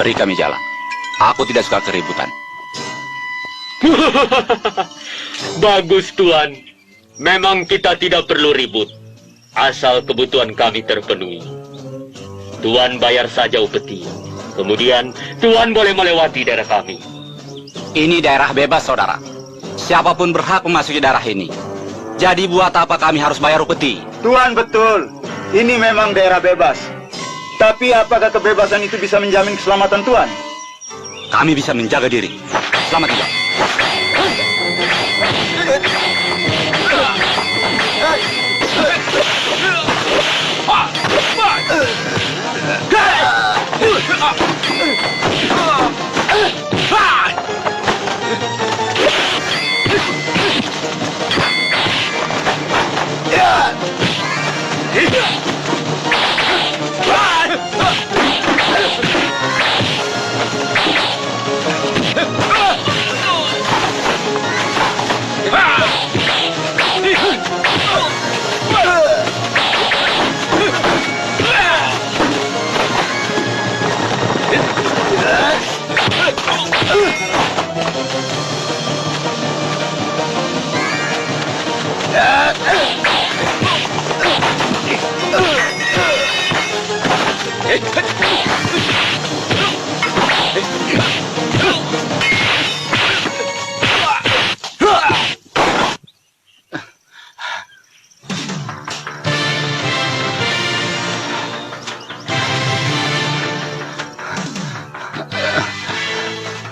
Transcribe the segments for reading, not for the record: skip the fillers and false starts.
Beri kami jalan. Aku tidak suka keributan. Bagus, Tuan. Memang kita tidak perlu ribut. Asal kebutuhan kami terpenuhi. Tuan bayar saja upeti. Kemudian, Tuan boleh melewati daerah kami. Ini daerah bebas, saudara. Siapapun berhak memasuki daerah ini. Jadi buat apa kami harus bayar upeti? Tuan, betul. Ini memang daerah bebas. Tapi apakah kebebasan itu bisa menjamin keselamatan Tuan? Kami bisa menjaga diri. Selamat tinggal.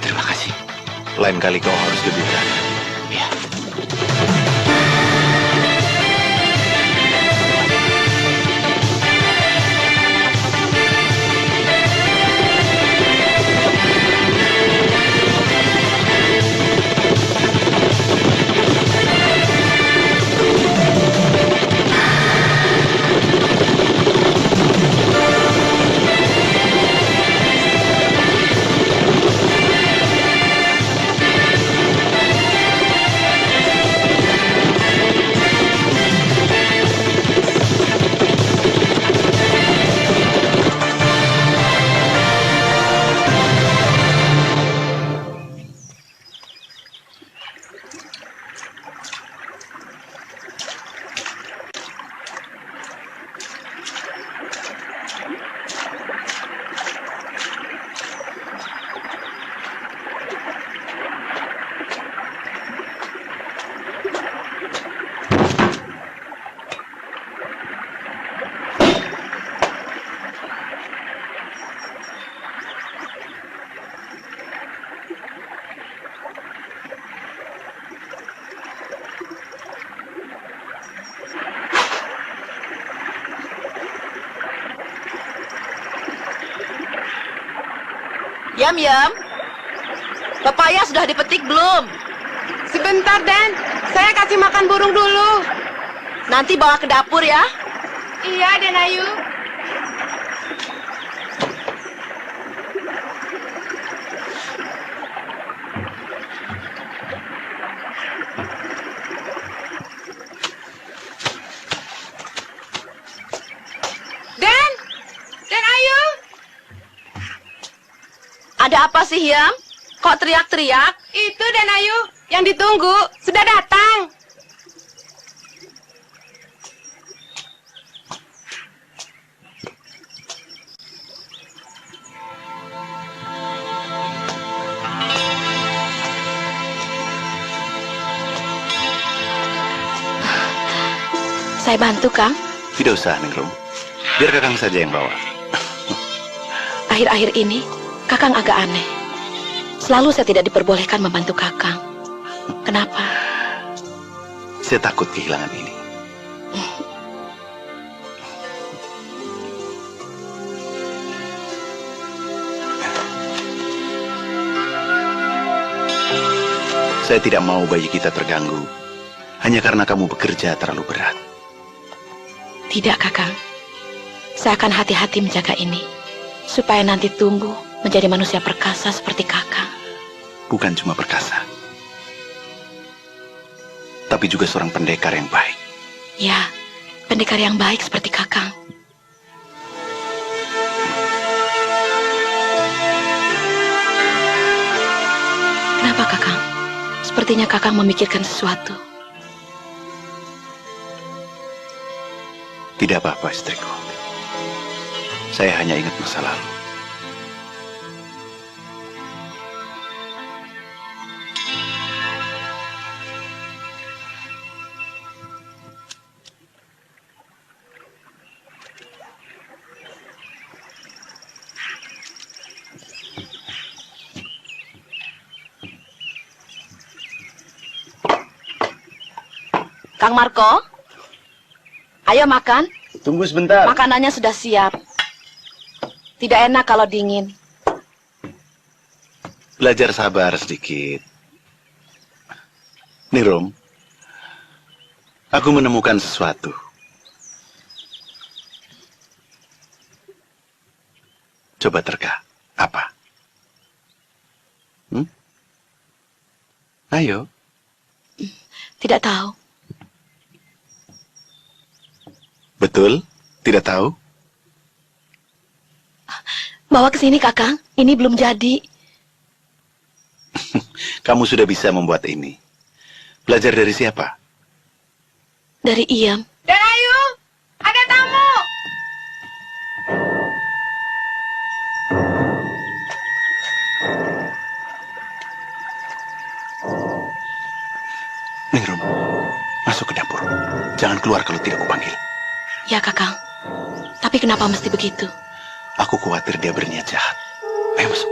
Terima kasih. Lain kali kau harus lebih berani. Ya. Yam, pepaya sudah dipetik belum? Sebentar, Dan. Saya kasih makan burung dulu. Nanti bawa ke dapur ya. Iya, Den Ayu. Den! Den Ayu! Ada apa sih, Yam? Kok teriak-teriak? Itu Den Ayu, yang ditunggu. Sudah datang. Saya bantu, Kang. Tidak usah, Ningrum. Biar Kakang saja yang bawa. Akhir-akhir ini, Kakang agak aneh. Selalu saya tidak diperbolehkan membantu Kakang. Kenapa? Saya takut kehilangan ini. Saya tidak mau bayi kita terganggu hanya karena kamu bekerja terlalu berat. Tidak, Kakang. Saya akan hati-hati menjaga ini, supaya nanti tumbuh menjadi manusia perkasa seperti Kakang. Bukan cuma perkasa, tapi juga seorang pendekar yang baik. Ya, pendekar yang baik seperti Kakang. Kenapa, Kakang? Sepertinya Kakang memikirkan sesuatu. Tidak apa-apa, istriku. Saya hanya ingat masa lalu. Kang Marco, ayo makan. Tunggu sebentar. Makanannya sudah siap. Tidak enak kalau dingin. Belajar sabar sedikit. Ningrum, aku menemukan sesuatu. Coba terka. Apa? Ayo. Tidak tahu. Betul? Tidak tahu? Bawa ke sini, Kakang. Ini belum jadi. Kamu sudah bisa membuat ini. Belajar dari siapa? Dari Iyam. Dan Ayu, ada tamu. Ningrum, masuk ke dapur. Jangan keluar kalau tidak kupanggil. Ya, Kakang. Tapi kenapa mesti begitu? Aku khawatir dia berniat jahat. Ayo masuk.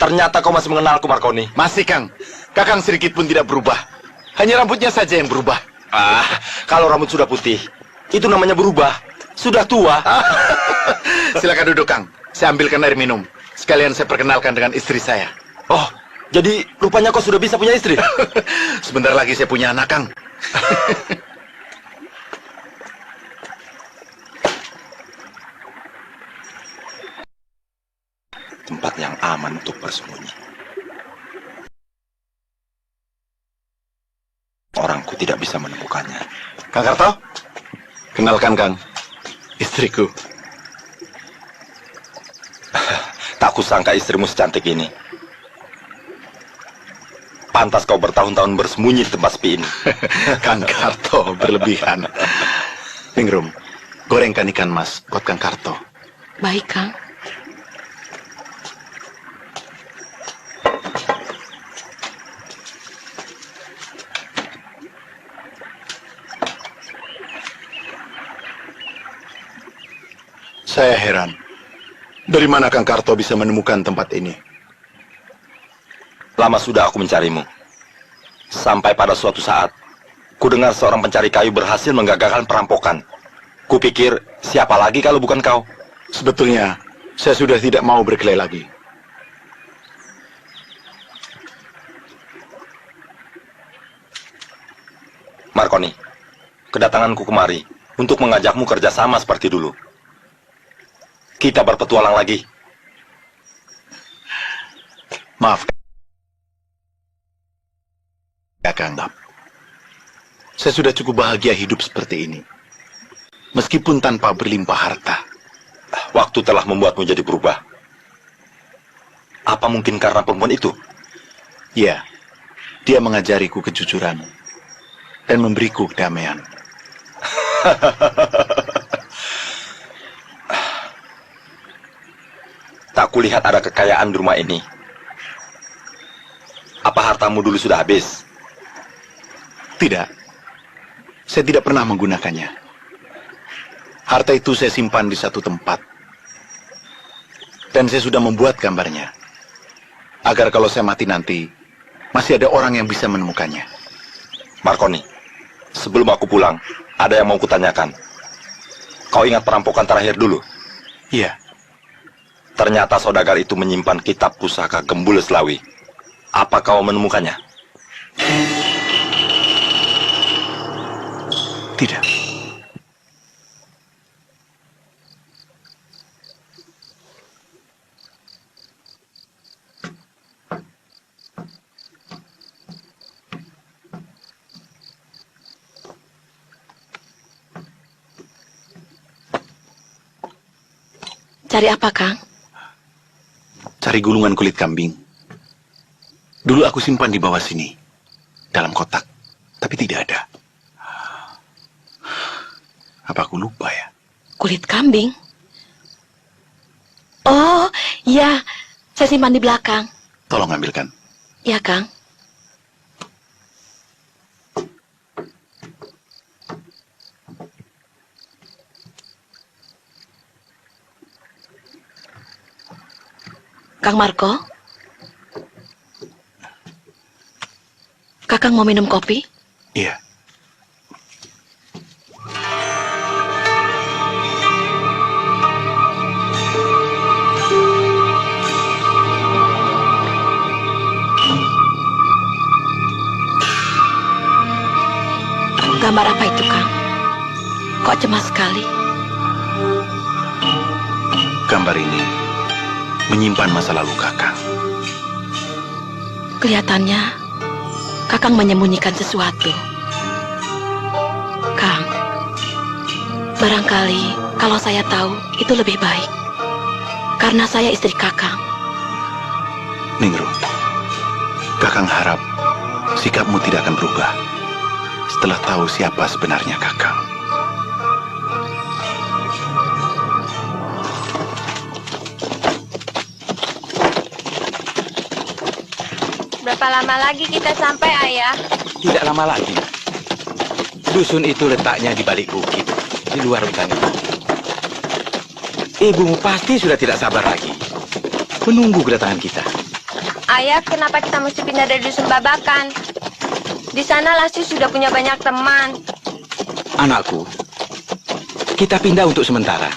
Ternyata kau masih mengenalku, Marconi. Masih, Kang. Kakang sedikit pun tidak berubah. Hanya rambutnya saja yang berubah. Kalau rambut sudah putih, itu namanya berubah. Sudah tua. Silakan duduk, Kang. Saya ambilkan air minum. Sekalian saya perkenalkan dengan istri saya. Oh, jadi rupanya kau sudah bisa punya istri? Sebentar lagi saya punya anak, Kang. Tempat yang aman untuk bersembunyi. Orangku tidak bisa menemukannya. Kang Karto, kenalkan, Kang. Istriku. Tak kusangka istrimu secantik ini. Pantas kau bertahun-tahun bersembunyi di tempat sepi ini. Kang Karto, berlebihan. Ningrum, gorengkan ikan mas buat Kang Karto. Baik, Kang. Saya heran. Dari mana Kang Karto bisa menemukan tempat ini? Lama sudah aku mencarimu. Sampai pada suatu saat, ku dengar seorang pencari kayu berhasil menggagalkan perampokan. Kupikir, siapa lagi kalau bukan kau? Sebetulnya, saya sudah tidak mau berkelahi lagi. Marconi, kedatanganku kemari untuk mengajakmu kerjasama seperti dulu. Kita berpetualang lagi. Maaf, Kang. Saya sudah cukup bahagia hidup seperti ini. Meskipun tanpa berlimpah harta. Waktu telah membuatmu jadi berubah. Apa mungkin karena perempuan itu? Ya, dia mengajariku kejujuran dan memberiku kedamaian. Tak kulihat ada kekayaan di rumah ini. Apa hartamu dulu sudah habis? Tidak. Saya tidak pernah menggunakannya. Harta itu saya simpan di satu tempat. Dan saya sudah membuat gambarnya. Agar kalau saya mati nanti, masih ada orang yang bisa menemukannya. Marconi, sebelum aku pulang, ada yang mau kutanyakan. Kau ingat perampokan terakhir dulu? Iya, Ternyata saudagar itu menyimpan kitab pusaka Gembul Selawi. Apa kau menemukannya? tidak. Cari apa, Kang? Cari gulungan kulit kambing. Dulu aku simpan di bawah sini, dalam kotak, tapi tidak ada. Apa aku lupa ya? Kulit kambing? Oh, iya. Saya simpan di belakang. Tolong ambilkan. Ya, Kang. Kang Marco? Kakang mau minum kopi? Iya. Gambar apa itu, Kang? Kok cemas sekali? Gambar ini menyimpan masa lalu Kakang. Kelihatannya Kakang menyembunyikan sesuatu. Kang, barangkali kalau saya tahu itu lebih baik. Karena saya istri Kakang. Ningru, Kakang harap sikapmu tidak akan berubah setelah tahu siapa sebenarnya Kakang. Berapa lama lagi kita sampai, Ayah? Tidak lama lagi. Dusun itu letaknya di balik bukit, di luar hutan itu. Ibumu pasti sudah tidak sabar lagi menunggu kedatangan kita. Ayah, kenapa kita mesti pindah dari dusun Babakan? Di sana Lasti sudah punya banyak teman. Anakku, kita pindah untuk sementara.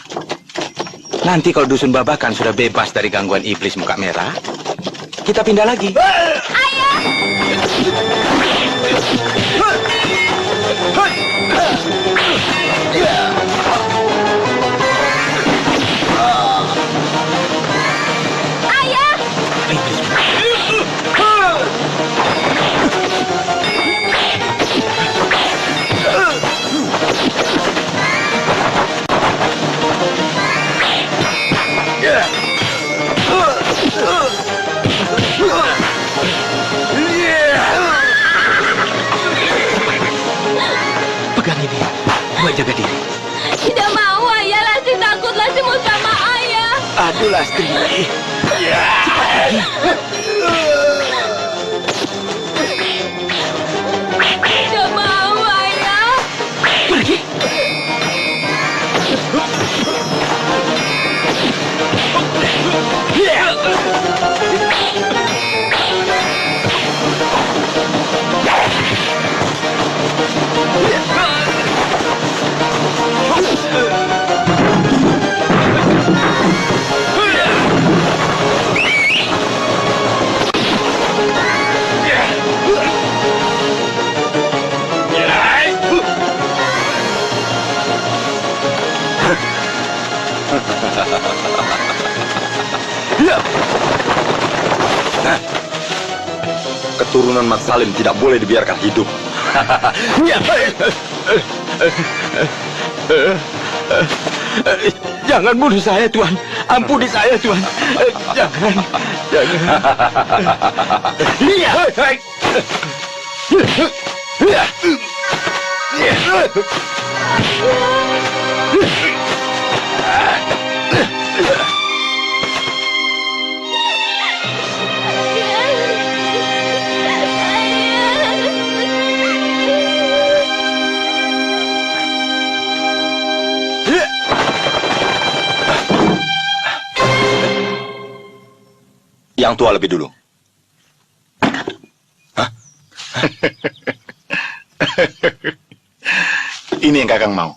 Nanti kalau dusun Babakan sudah bebas dari gangguan iblis muka merah, kita pindah lagi. Pegang ini, buat jaga diri. Tidak mau, Ayah. Lasti takut. Lasti mau sama Ayah. Aduh, Lastri. Tidak mau, Ayah. Pergi. Keturunan Mat Salim tidak boleh dibiarkan hidup. Jangan bunuh saya, Tuan. Ampuni saya, Tuan. Jangan. Yang tua lebih dulu. Ini yang Kakang mau.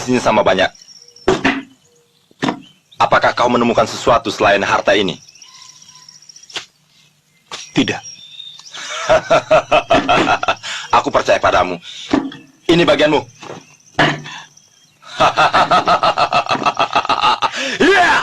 sini sama banyak. Apakah kau menemukan sesuatu selain harta ini? Tidak. Aku percaya padamu. Ini bagianmu. Yeah!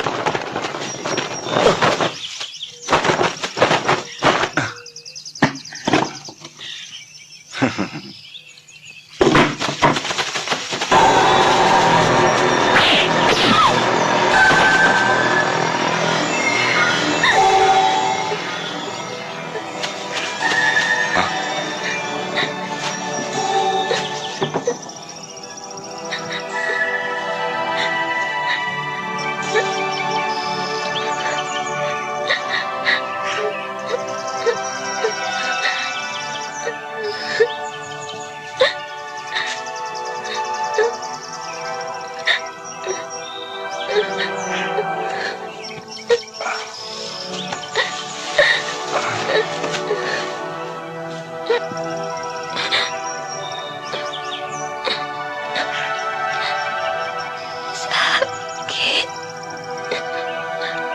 Sakit.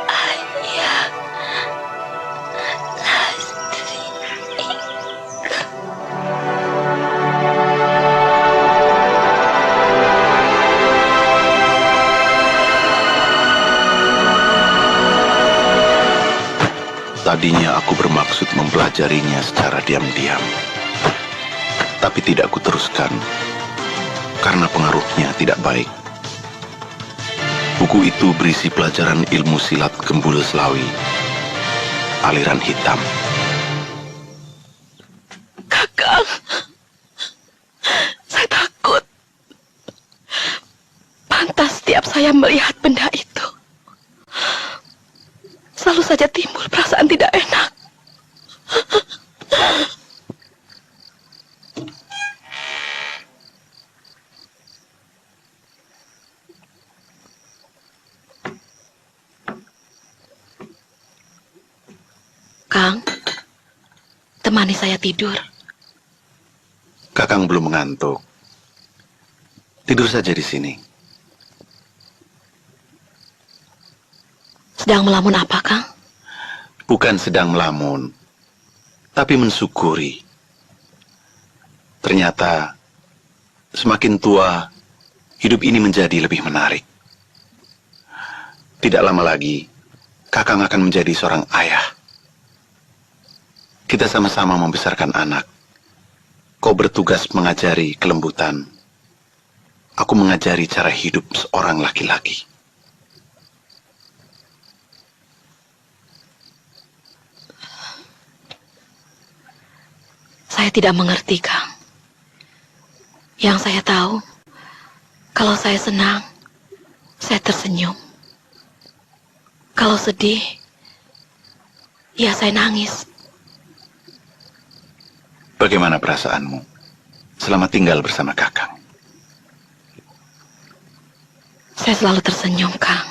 Ayah. Lastri. Tadinya aku bermaksud mempelajarinya secara diam-diam. Tapi tidak kuteruskan, karena pengaruhnya tidak baik. Buku itu berisi pelajaran ilmu silat Gembul Selawi, aliran hitam. Kakang, saya takut. Pantas setiap saya melihat benda itu, selalu saja timbul perasaan tidak enak. Kang, temani saya tidur. Kakang belum mengantuk. Tidur saja di sini. Sedang melamun apa, Kang? Bukan sedang melamun, tapi mensyukuri. Ternyata semakin tua, hidup ini menjadi lebih menarik. Tidak lama lagi, Kakang akan menjadi seorang ayah. Kita sama-sama membesarkan anak. Kau bertugas mengajari kelembutan. Aku mengajari cara hidup seorang laki-laki. Saya tidak mengerti, Kang. Yang saya tahu, kalau saya senang, saya tersenyum. Kalau sedih, ya saya nangis. Bagaimana perasaanmu selama tinggal bersama Kakang? Saya selalu tersenyum, Kang.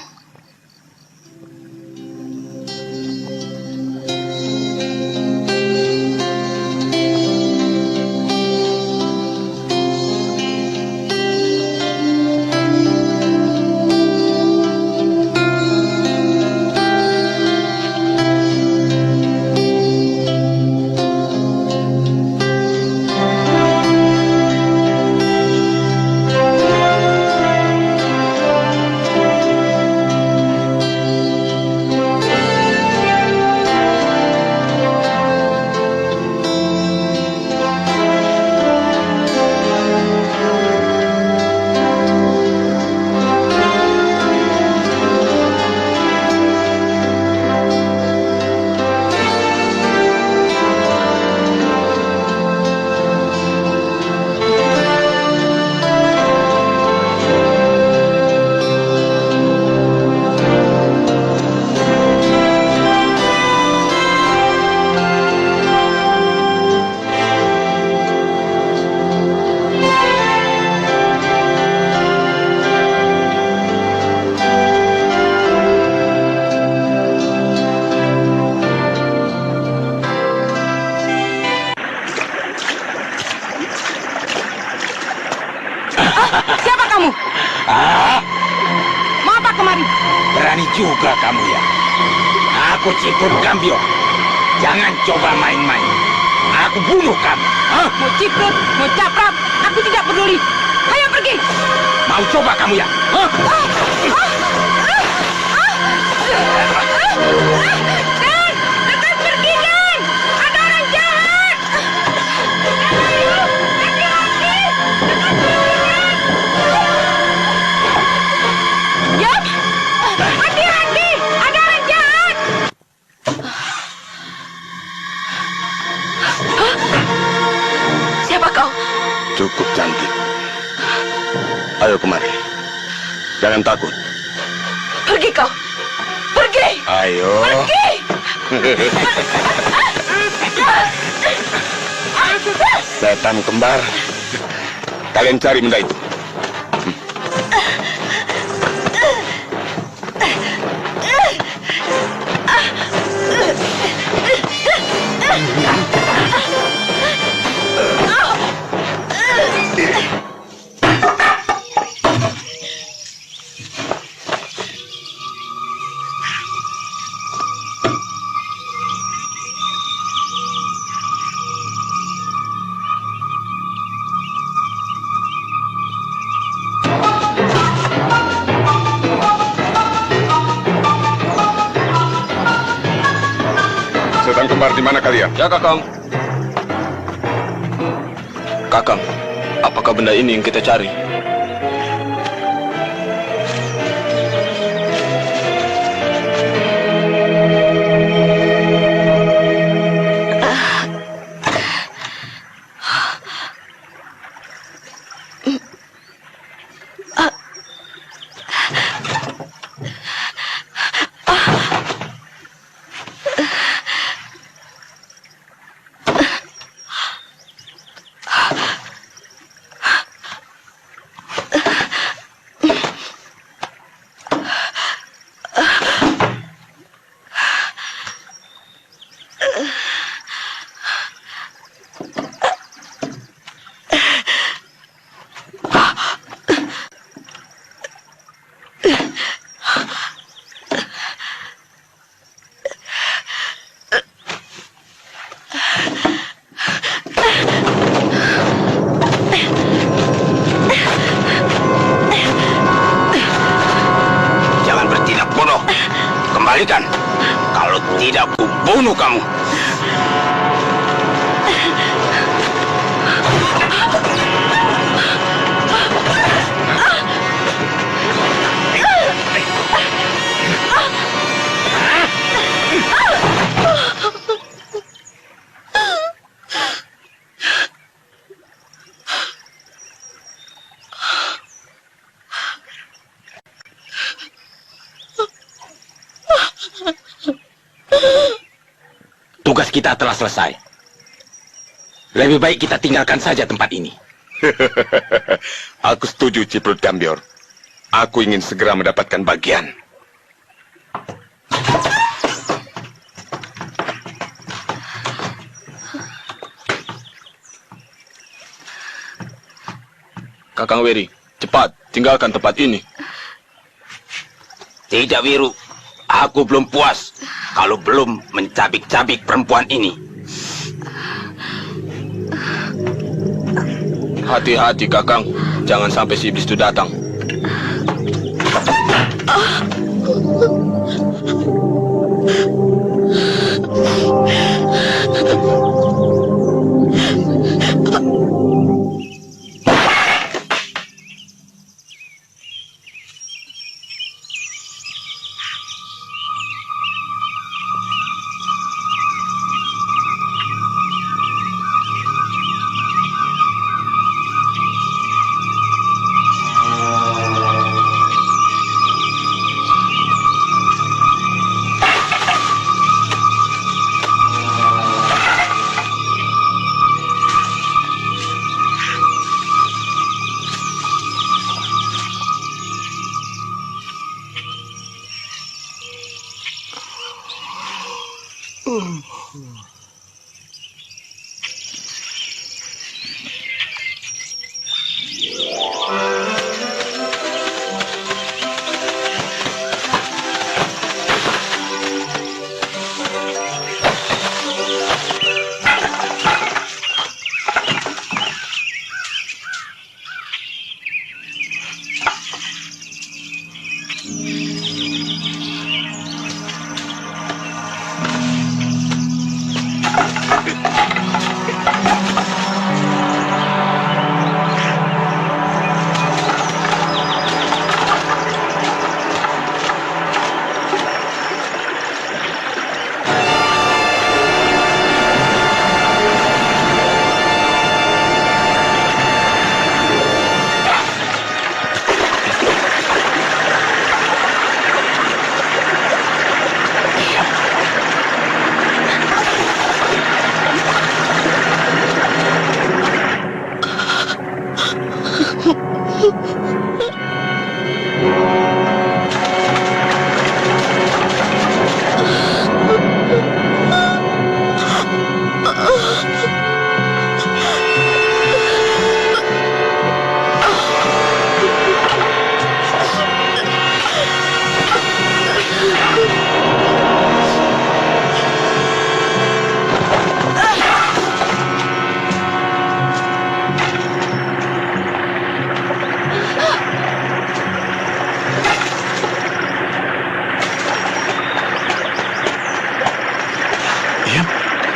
kamu? Ah, Mau apa kemari? berani juga kamu ya. Aku Ciprut Gambio. Jangan coba main-main. Aku bunuh kamu. Hah? Mau ciprut, mau caprak, aku tidak peduli. Ayo pergi. Mau coba kamu ya? Hah? Dan, lekas pergi Dan. Ada orang jahat. Ya, hati-hati, ada orang jahat. Siapa kau? Cukup cantik. Ayo kemari. Jangan takut. Pergi kau. Pergi. Ayo. Pergi. Setan kembar. Kalian cari benda itu. Setan kembar di mana kalian? Ya, Kakang. Kakang, apakah benda ini yang kita cari? Jangan bertindak bodoh. Kembalikan. Kalau tidak, ku bunuh kamu. Tugas kita telah selesai. Lebih baik kita tinggalkan saja tempat ini. Aku setuju, Ciprut Gambior. Aku ingin segera mendapatkan bagian. Kakang Weri, cepat, tinggalkan tempat ini. Tidak, Wiru. Aku belum puas kalau belum mencabik-cabik perempuan ini. Hati-hati, Kakang. Jangan sampai si iblis itu datang.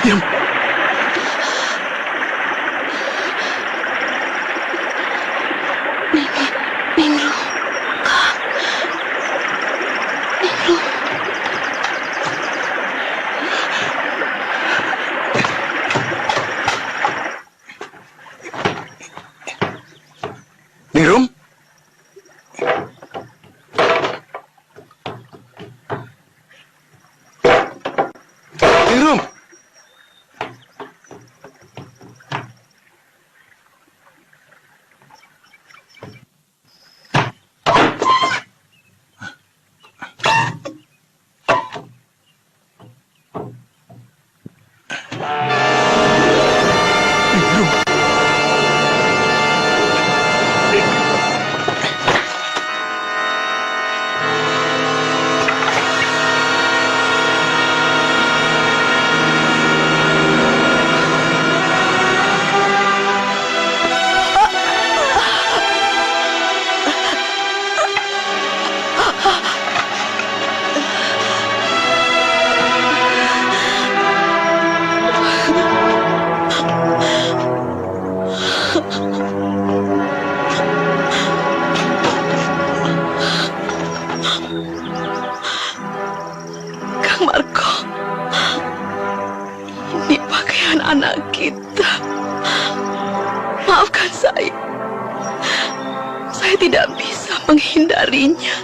Diam. Ningrum, Kang. Ningrum. Ningrum? Ningrum? Kang Marco, ini pakaian anak kita. Maafkan saya. Saya tidak bisa menghindarinya.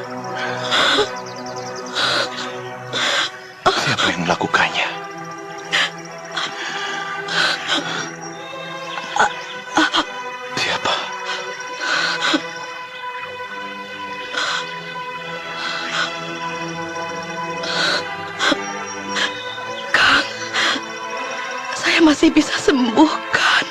Siapa yang melakukannya? Siapa? Kang, saya masih bisa sembuhkan.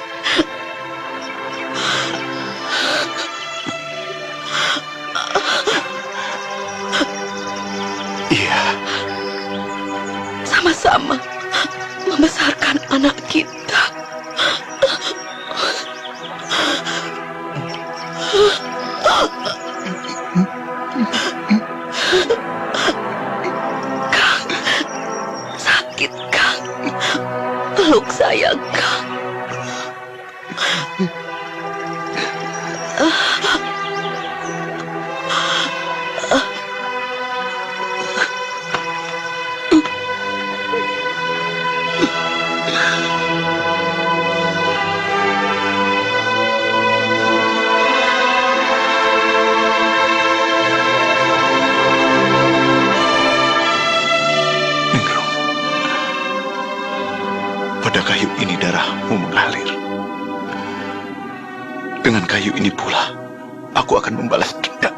Iya, Sama-sama membesarkan anak kita. Kang, sakit Kang. Peluk saya Kang. Ningrum. Pada kayu ini darahmu mengalir. Dengan kayu ini pula, aku akan membalas dendam.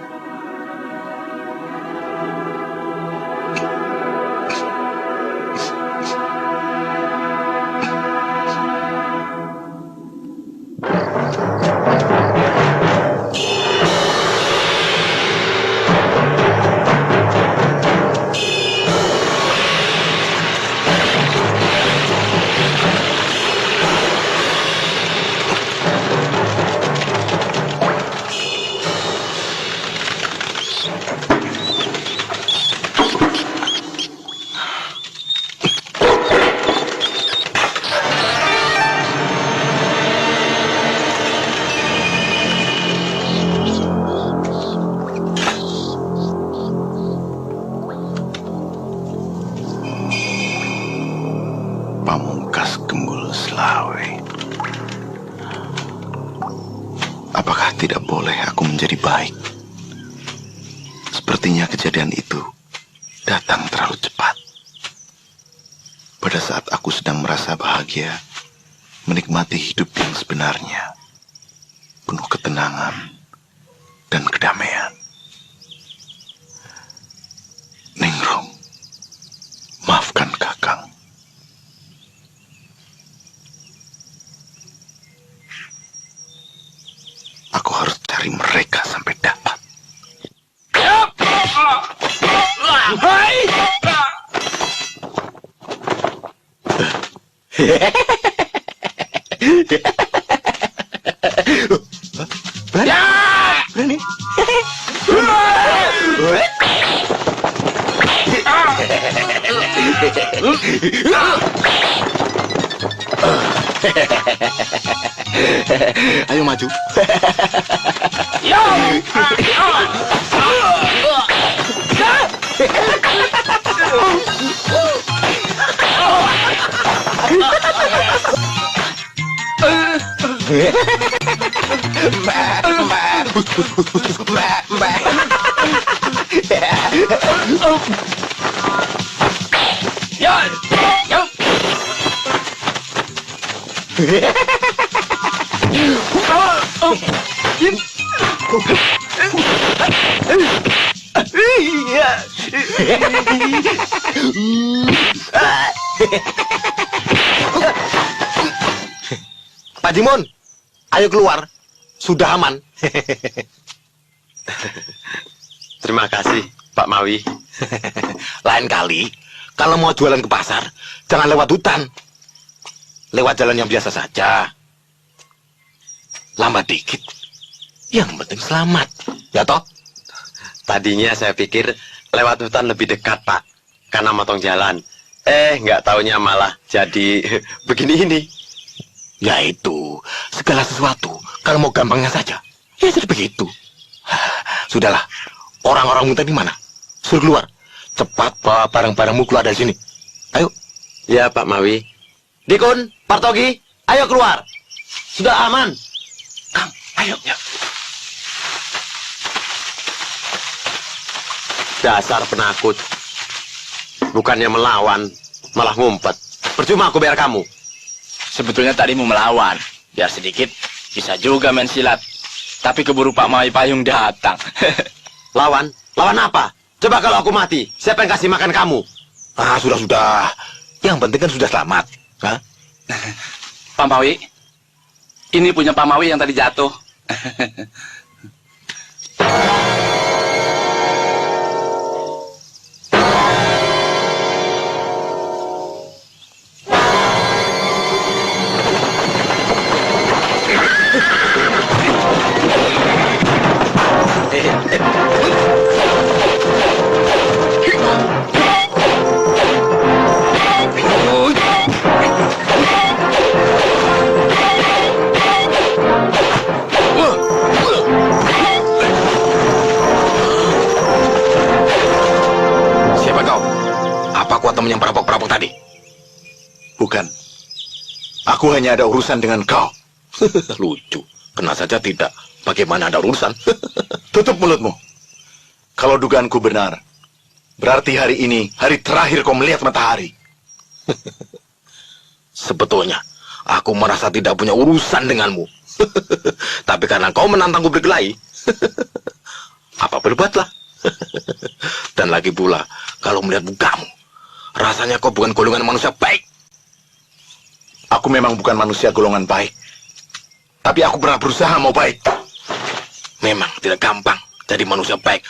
Pamungkas Gembul Selawe. Apakah tidak boleh aku menjadi baik? Sepertinya kejadian itu datang terlalu cepat. Pada saat aku sedang merasa bahagia, menikmati hidup yang sebenarnya, penuh ketenangan dan kedamaian. Ningrum, maafkan Kakang. Aku harus cari mereka sampai dapat. Berani? Berani? Ayo maju. Pak Jimun, ayo keluar. Sudah aman. Terima kasih, Pak Mawi. Lain kali, kalau mau jualan ke pasar, jangan lewat hutan. Lewat jalan yang biasa saja. Lambat dikit. Yang penting selamat. Ya toh? Tadinya saya pikir lewat hutan lebih dekat, Pak. Karena motong jalan. Nggak taunya malah jadi begini ini. Ya itu, segala sesuatu, kalau mau gampangnya saja, ya jadi begitu. Sudahlah, orang-orangmu tadi mana? Suruh keluar. Cepat bawa barang-barangmu keluar dari sini. Ayo. Ya, Pak Mawi. Dikun, Partogi, ayo keluar. Sudah aman. Kang, ayo. Ya. Dasar penakut. Bukannya melawan, malah ngumpet. Percuma aku bayar kamu. Sebetulnya tadi mau melawan. Biar sedikit, bisa juga main silat. Tapi keburu Pak Mawi Payung datang. Lawan? Lawan apa? Coba kalau aku mati, siapa yang kasih makan kamu? Ah, sudah. Yang penting kan sudah selamat. Hah? Pak Mawi, ini punya Pak Mawi yang tadi jatuh. Atau yang perampok-perampok tadi? Bukan. Aku hanya ada urusan dengan kau. Lucu. Kena saja tidak. Bagaimana ada urusan? Tutup mulutmu. Kalau dugaanku benar, berarti hari ini hari terakhir kau melihat matahari. Sebetulnya, aku merasa tidak punya urusan denganmu. Tapi karena kau menantangku berkelahi, apa berbuatlah. Dan lagi pula, kalau melihat mukamu, rasanya kau bukan golongan manusia baik. Aku memang bukan manusia golongan baik. Tapi aku pernah berusaha mau baik. Memang tidak gampang jadi manusia baik.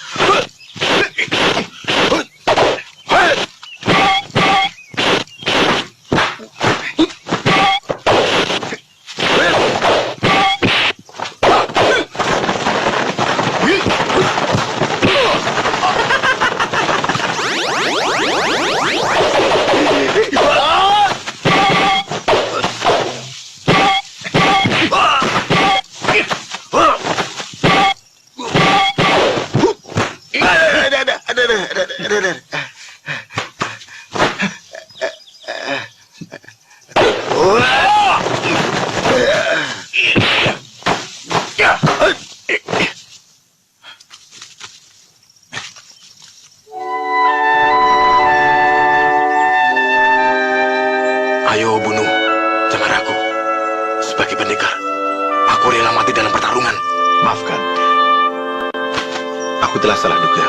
Ayo bunuh, jangan ragu. Sebagai pendekar, aku rela mati dalam pertarungan. Maafkan. Aku telah salah duga.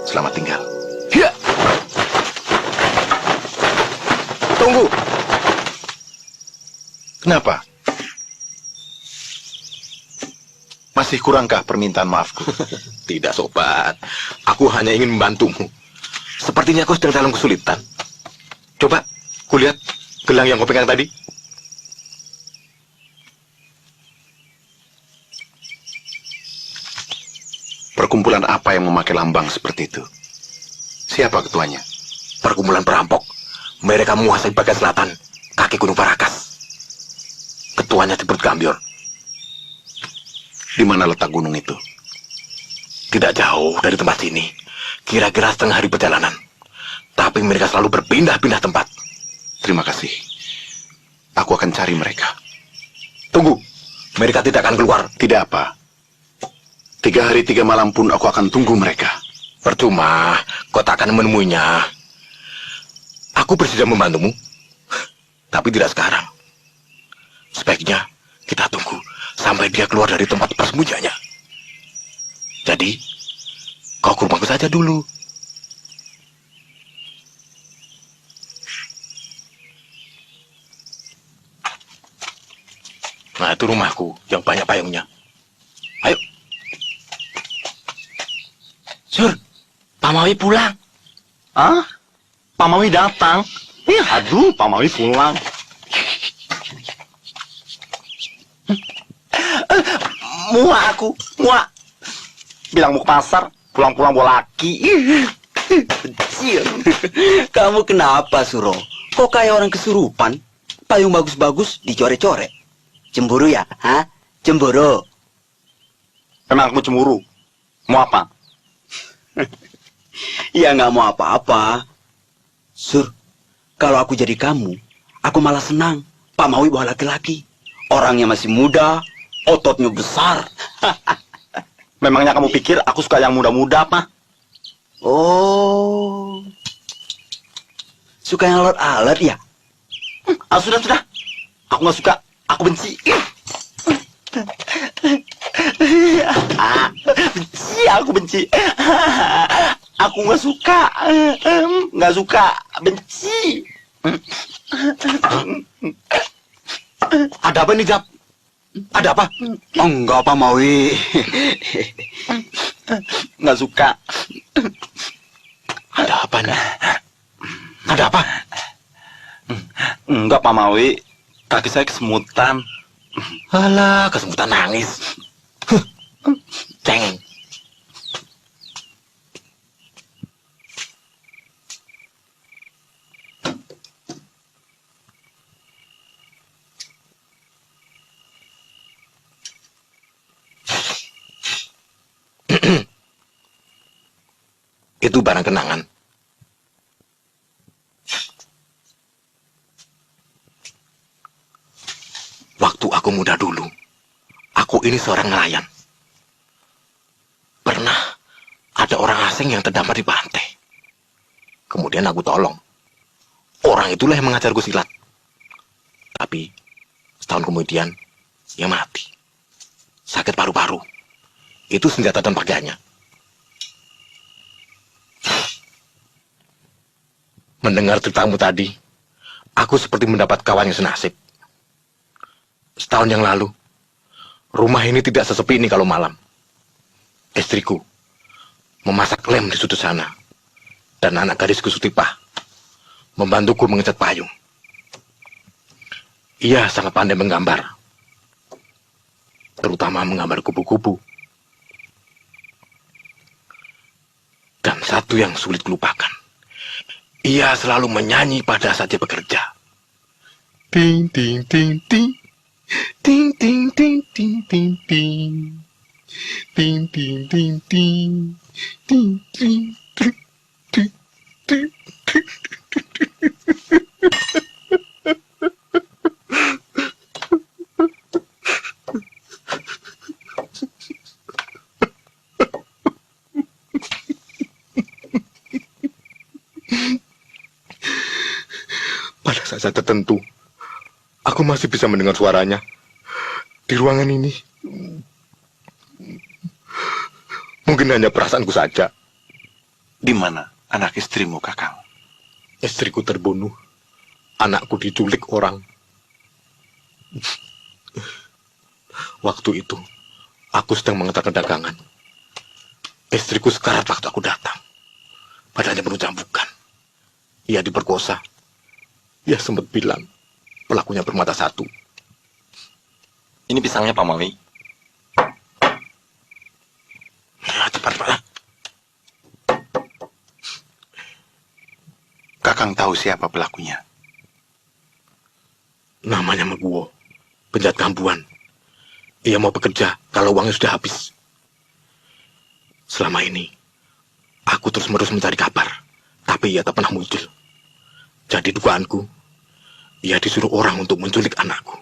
Selamat tinggal. Ya. Tunggu. Kenapa? Masih kurangkah permintaan maafku? Tidak, sobat. Aku hanya ingin membantumu. Sepertinya kau sedang dalam kesulitan. Coba, kulihat gelang yang kau pegang tadi. Perkumpulan apa yang memakai lambang seperti itu? Siapa ketuanya? Perkumpulan perampok. Mereka menguasai bagian selatan. kaki Gunung Parakas. Ketuanya disebut Gambior. Di mana letak gunung itu? Tidak jauh dari tempat sini. Kira-kira setengah hari perjalanan. Tapi mereka selalu berpindah-pindah tempat. Terima kasih. Aku akan cari mereka. Tunggu. Mereka tidak akan keluar. Tidak apa. 3 hari 3 malam pun aku akan tunggu mereka. Percuma. Kau tak akan menemuinya. Aku bersedia membantumu. Tapi tidak sekarang. Sebaiknya kita tunggu sampai dia keluar dari tempat persembunyiannya. Jadi, kau ke rumahku saja dulu. Nah, itu rumahku yang banyak payungnya. Ayo. Sur, Pak Mawi pulang. Ah, Pak Mawi datang. Aduh, Pak Mawi pulang. Muak aku, muak. Bilang mau ke pasar, pulang-pulang bawa laki. Kecil. Kamu kenapa, Suro? Kok kayak orang kesurupan? Payung bagus-bagus dicore-core. Cemburu ya? Hah? Cemburu? Memang aku cemburu. Mau apa? Ya nggak mau apa-apa. Sur, kalau aku jadi kamu, aku malah senang. Pak Mawi bawa laki-laki. Orangnya masih muda, ototnya besar. Memangnya kamu pikir aku suka yang muda-muda, apa? Oh, suka yang alot-alot ya? Ah, sudah. Aku nggak suka. Aku benci. Benci, aku benci. Aku nggak suka. Nggak suka. Benci. Ada apa nih, Jap? Ada apa? Oh, enggak, Pak Mawi. Nggak suka. Ada apa nih? Ada apa? Enggak, Pak Mawi. Kaki saya kesemutan. Alah, kesemutan nangis. Cengeng. Itu barang kenangan. Waktu aku muda dulu, aku ini seorang nelayan. Pernah ada orang asing yang terdampar di pantai. Kemudian aku tolong. Orang itulah yang mengajarku silat. Tapi setahun kemudian, dia mati. Sakit paru-paru. Itu senjata dan pakaiannya. Mendengar ceritamu tadi, aku seperti mendapat kawan yang senasib. Setahun yang lalu, rumah ini tidak sesepi ini kalau malam. Istriku memasak lem di sudut sana, dan anak gadisku Sutipah membantuku mengecat payung. Ia sangat pandai menggambar, terutama menggambar kubu-kubu. Dan satu yang sulit kulupakan, ia selalu menyanyi pada saat dia bekerja. Ting ting ting ting. Ting ting ting ting ting ting. Ting ting ting ting. Ting ting ting ting ting. Pada saat tertentu, aku masih bisa mendengar suaranya di ruangan ini. Mungkin hanya perasaanku saja. Di mana anak istrimu, Kakang? Istriku terbunuh, anakku diculik orang. Waktu itu, aku sedang mengantarkan dagangan. Istriku sekarat waktu aku datang. Badannya penuh cambukan. Ia diperkosa. Ia sempat bilang, pelakunya bermata satu. Ini pisangnya, Pak Mawi. Ya, cepat. Kakang tahu siapa pelakunya? Namanya Meguwo, penjahat kambuan. Ia mau bekerja kalau uangnya sudah habis. Selama ini, aku terus-menerus mencari kabar, tapi ia tak pernah muncul. Jadi dugaanku, ia disuruh orang untuk menculik anakku.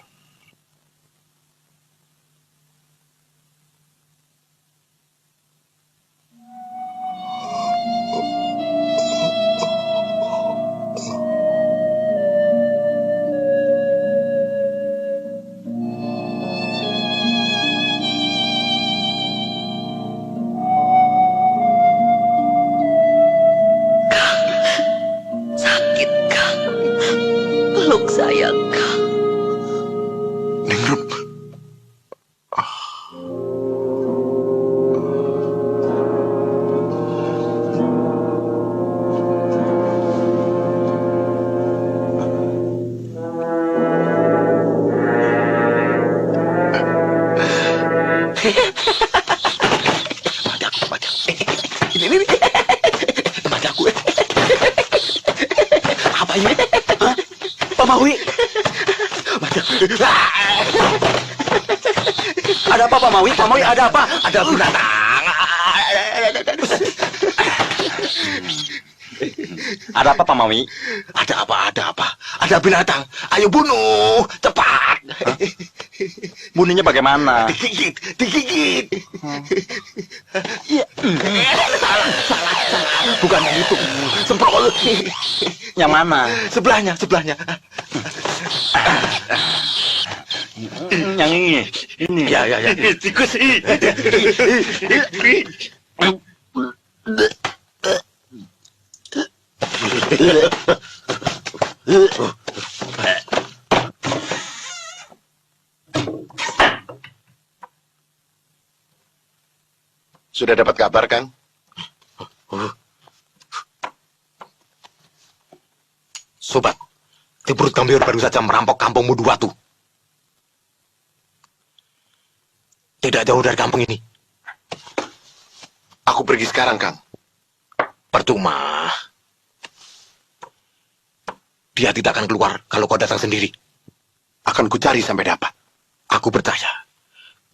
Sakit, Kang. Peluk saya, Kang. Ningrum. Ini. Mataku. Apa ini? Hah? Pak Maui? Ada apa, Pak Maui? Pak Maui, ada apa? Ada binatang. Ada apa, Pak Maui? Ada apa? Ada binatang. Ayo bunuh, cepat. Bunuhnya bagaimana? Digigit. Salah. Bukan yang itu. Semprol. Yang mana? Sebelahnya. Yang ini. Ini. Ya. Tikus. Sudah dapat kabar, Kang? Sobat, Tibrut Kambior baru saja merampok kampung Muduwatu. Tidak jauh dari kampung ini. Aku pergi sekarang, Kang. Percuma. Dia tidak akan keluar kalau kau datang sendiri. Akan kucari sampai dapat. Aku percaya,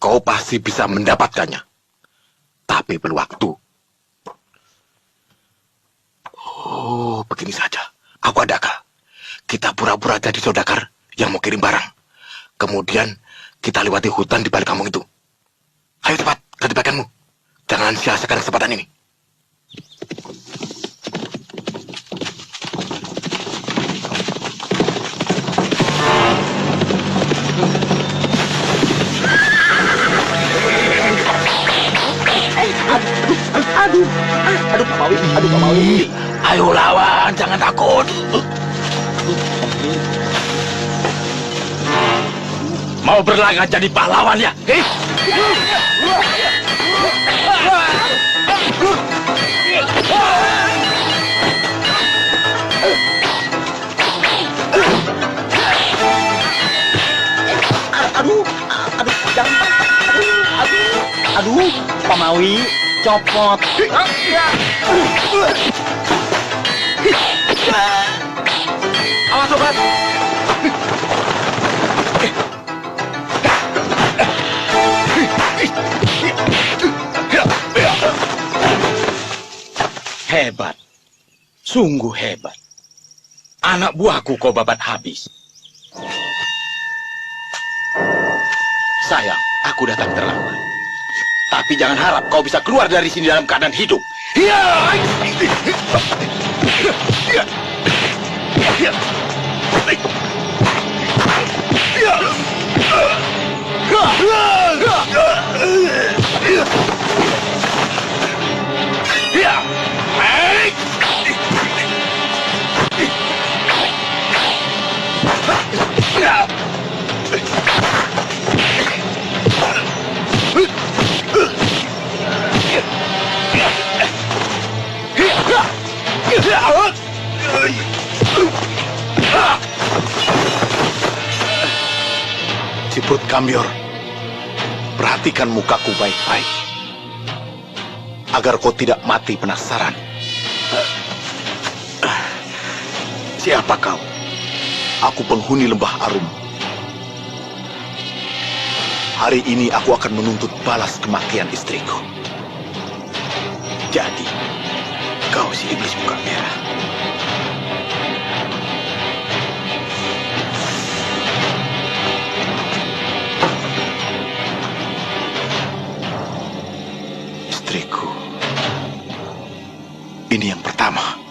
kau pasti bisa mendapatkannya. Tapi perlu waktu. Oh, begini saja. Aku ada akal. Kita pura-pura jadi saudagar yang mau kirim barang. Kemudian kita lewati hutan di balik kampung itu. Ayo cepat, ganti pakaianmu. Jangan sia-siakan kesempatan ini. Aduh, Pak Maui. Ayo lawan, jangan takut. Mau berlagak jadi pahlawan ya? Aduh, Pak Maui, copot. Awas sobat. Hebat. Sungguh hebat. Anak buahku kau babat habis. Sayang, aku datang terlambat. Tapi jangan harap kau bisa keluar dari sini dalam keadaan hidup. Ciprut Kambior, perhatikan mukaku baik-baik, agar kau tidak mati penasaran. Siapa kau? Aku penghuni lembah Arum, Hari ini aku akan menuntut balas kematian istriku. Jadi, kau si iblis muka merah. Istriku. Ini yang pertama.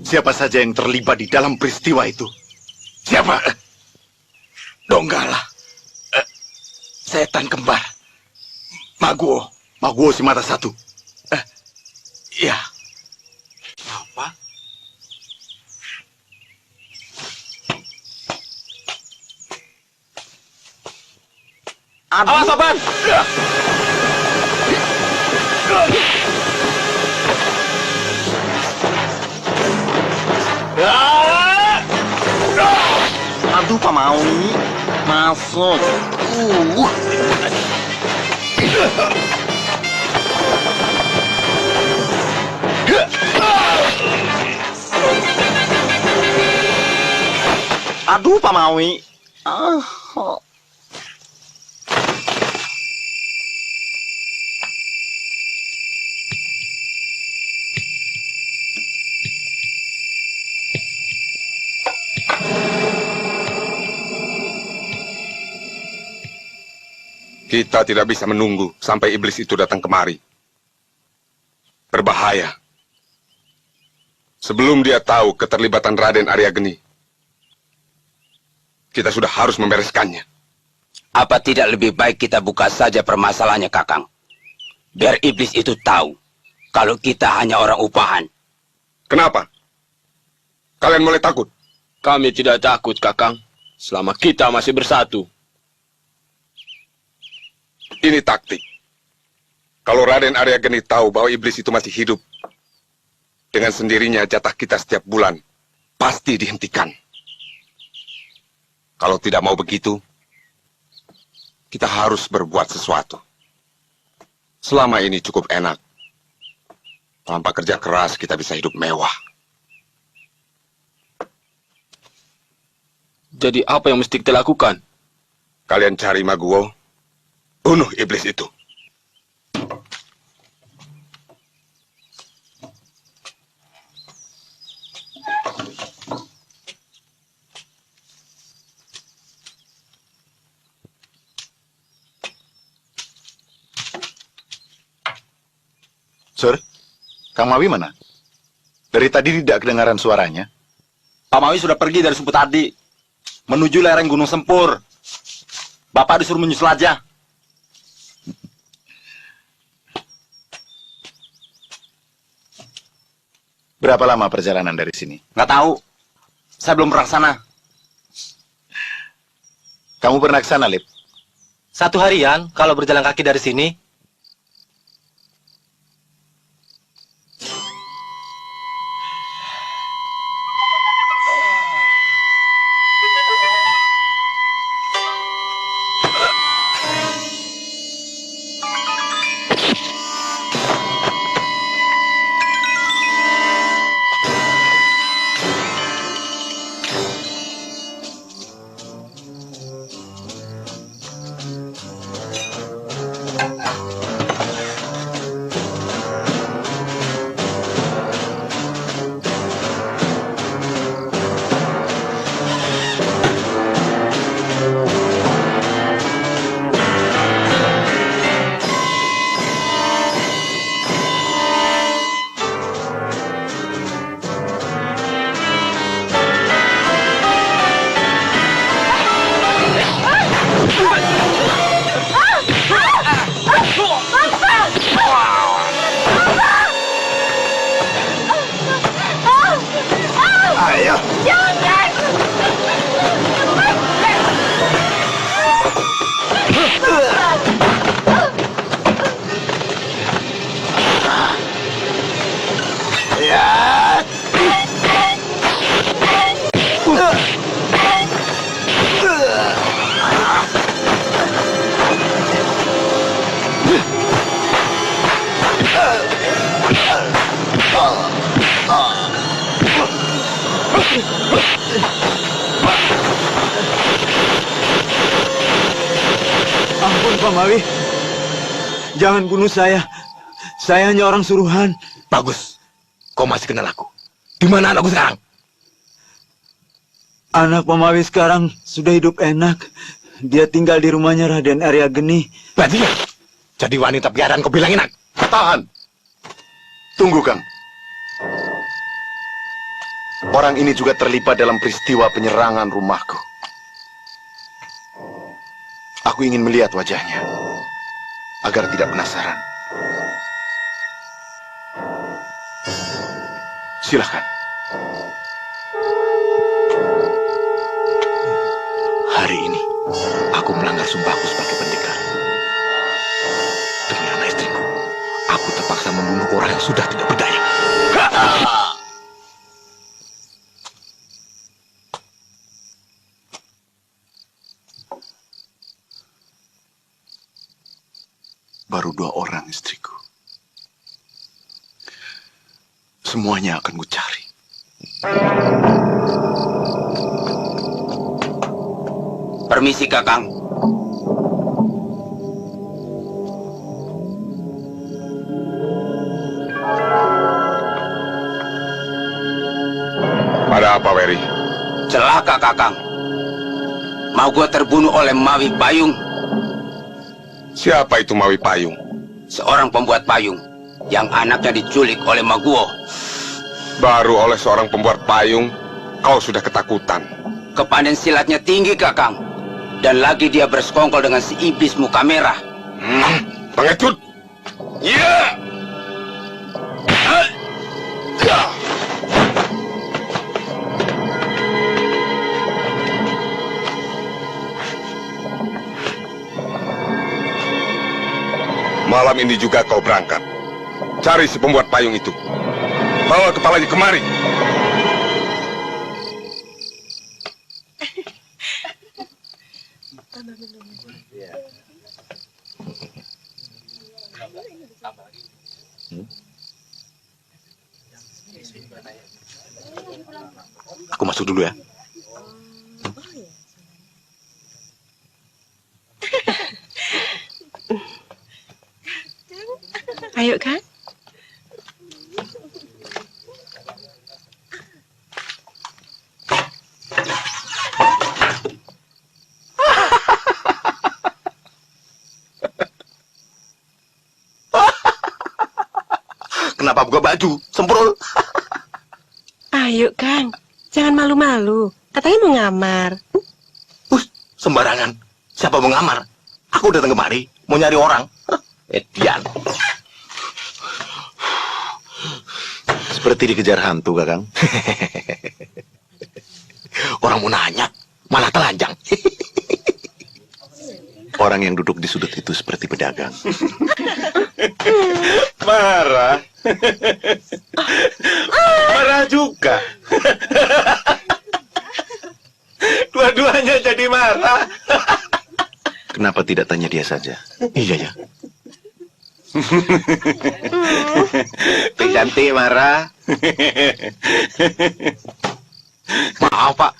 Siapa saja yang terlibat di dalam peristiwa itu? Siapa? Donggala. Setan kembar. Maguo. Maguo si mata satu. Iya. Apa? Awas, sobat! Aduh, Pak Maui. Masuk. Aduh, Pak Maui. Kita tidak bisa menunggu sampai iblis itu datang kemari. Berbahaya. Sebelum dia tahu keterlibatan Raden Arya Geni, kita sudah harus membereskannya. Apa tidak lebih baik kita buka saja permasalahannya, Kakang? Biar iblis itu tahu kalau kita hanya orang upahan. Kenapa? Kalian mulai takut? Kami tidak takut, Kakang. Selama kita masih bersatu. Ini taktik. Kalau Raden Arya Geni tahu bahwa iblis itu masih hidup, dengan sendirinya jatah kita setiap bulan pasti dihentikan. Kalau tidak mau begitu, kita harus berbuat sesuatu. Selama ini cukup enak. Tanpa kerja keras kita bisa hidup mewah. Jadi apa yang mesti kita lakukan? Kalian cari Maguo. Bunuh iblis itu. Sir, Kang Mawi mana? Dari tadi tidak kedengaran suaranya. Pak Mawi sudah pergi dari subuh tadi. Menuju lereng Gunung Sempur. Bapak disuruh menyusul aja. Berapa lama perjalanan dari sini? Nggak tahu. Saya belum pernah ke sana. Kamu pernah ke sana, Lip? 1 harian kalau berjalan kaki dari sini. Pak Mawi. Jangan bunuh saya. Saya hanya orang suruhan. Bagus. Kau masih kenal aku. Di mana anakku sekarang? Anak Pak Mawi sekarang sudah hidup enak. Dia tinggal di rumahnya Raden Arya Geni. Berarti jadi wanita piaraan kau bilang enak. Tahan. Tunggu, Kang. Orang ini juga terlibat dalam peristiwa penyerangan rumahku. Aku ingin melihat wajahnya, agar tidak penasaran. Silahkan. Hari ini, aku melanggar sumpahku sebagai pendekar. Demi anak istriku, aku terpaksa membunuh orang yang sudah tidak berdaya. Baru 2 orang istriku. Semuanya akan kucari. Permisi, Kakang. Ada apa, Weri? Celaka, Kakang. Mau gua terbunuh oleh Mawi Payung. Siapa itu Mawi Payung? Seorang pembuat payung yang anaknya diculik oleh Maguwo. Baru oleh seorang pembuat payung, kau sudah ketakutan. Kepandaian silatnya tinggi, Kakang. Dan lagi dia bersekongkol dengan si iblis muka merah. Pengecut! Ya! Malam ini juga kau berangkat. Cari si pembuat payung itu. Bawa kepalanya kemari. Aku masuk dulu ya. Ayo, Kang. Kenapa buka baju? Semprul. Ayo, Kang. Jangan malu-malu. Katanya mau ngamar. Sembarangan. Siapa mau ngamar? Aku datang kemari, mau nyari orang. Edian. Seperti dikejar hantu, Kakang. Orang mau nanya, malah telanjang. Orang yang duduk di sudut itu seperti pedagang. Marah. Marah juga. Dua-duanya jadi marah. Kenapa tidak tanya dia saja? Iya ya. Cantik marah. Maaf, Pak.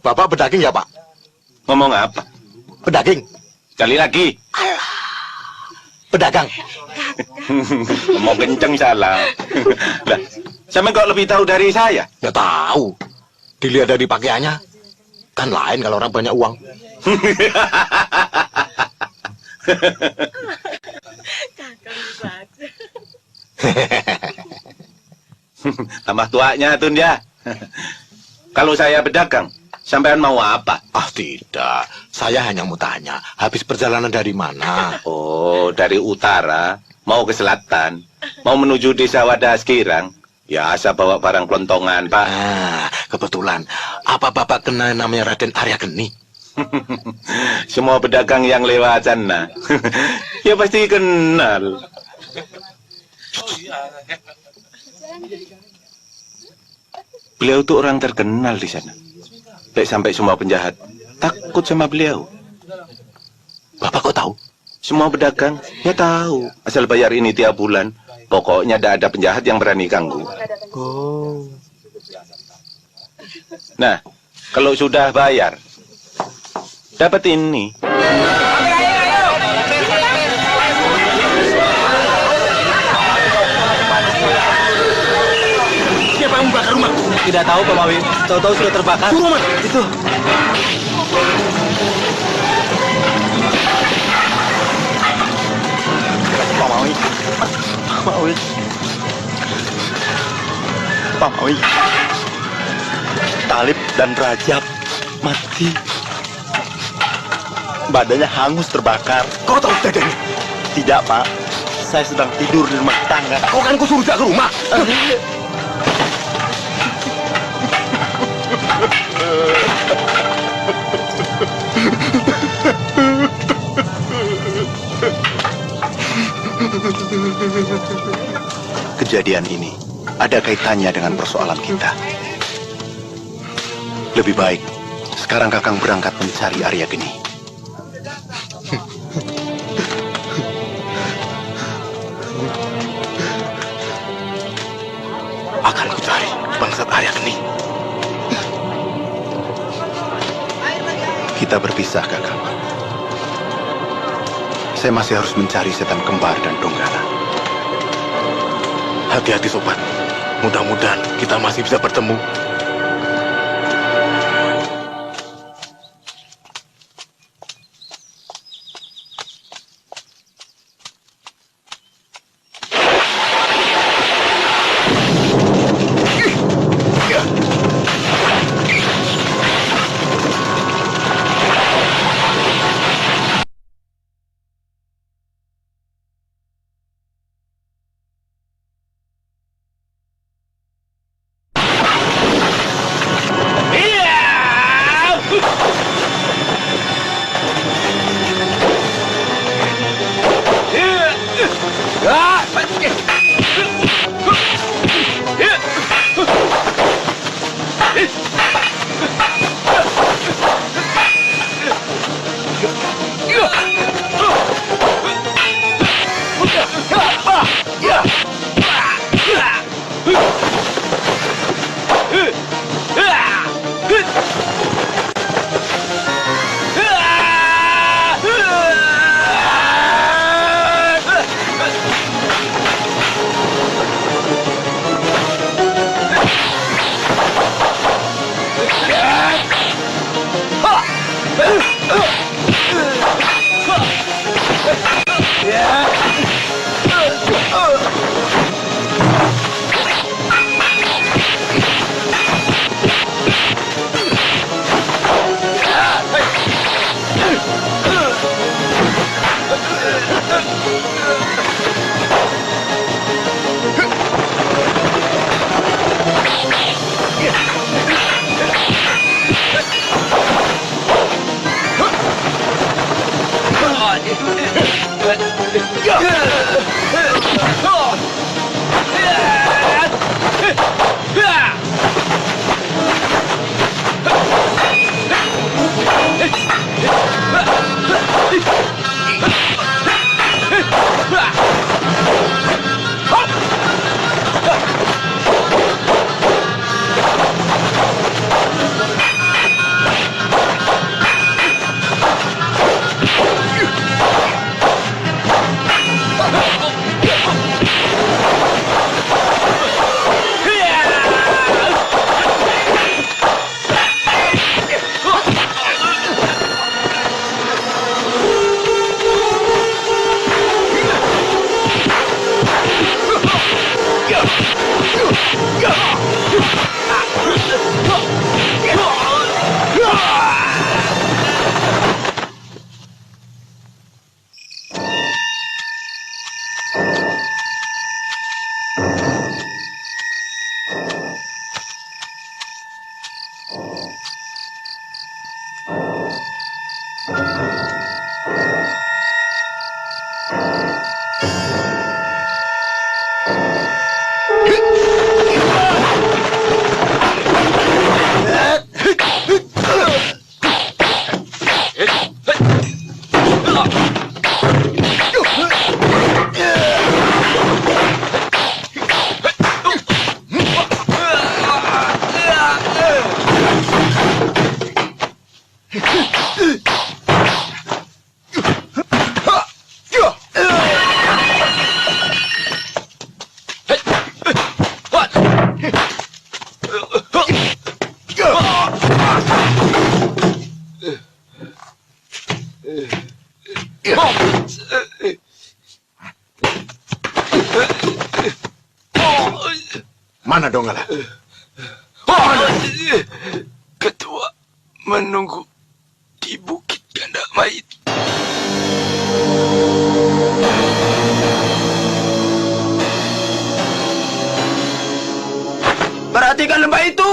Bapak pedaging ya, Pak? Ngomong apa? Pedaging. Sekali lagi. Pedagang. Ngomong kenceng salah. Lah, sama kok lebih tahu dari saya? Ya tahu. Dilihat dari pakaiannya, kan lain kalau orang banyak uang. Tambah tuanya, Tun ya. Kalau saya pedagang, sampean mau apa? Ah, tidak. Saya hanya mau tanya, habis perjalanan dari mana? Oh, dari utara, mau ke selatan, mau menuju desa Wadas Kirang. Biasa bawa barang kelontongan, Pak. Ah, kebetulan. Apa Bapak kenal namanya Raden Arya Geni? Semua pedagang yang lewat sana, ya pasti kenal. Beliau tuh orang terkenal di sana. Baik sampai semua penjahat takut sama beliau. Bapak kok tahu? Semua pedagang ya tahu. Asal bayar ini tiap bulan. Pokoknya tidak ada penjahat yang berani ganggu. Oh. Nah, kalau sudah bayar, dapat ini. tidak tahu, Pak Mawi. Tahu-tahu sudah terbakar. Roman, itu. Pak Mawi. Pak Mawi. Pak Mawi. Talib dan Rajab mati. Badannya hangus terbakar. Kau tahu kejadiannya? Tidak, Pak. Saya sedang tidur di rumah tangga. Kau kan ku suruh jaga rumah. Kejadian ini ada kaitannya dengan persoalan kita. Lebih baik sekarang Kakang berangkat mencari Arya Geni. Akan kucari bangsat Arya Geni. Kita berpisah, Kakang. Saya masih harus mencari setan kembar dan Donggala. Hati-hati sobat. Mudah-mudahan kita masih bisa bertemu. Mana Donggala? Ketua menunggu di Bukit Ganda Mayit. Perhatikan lembah itu.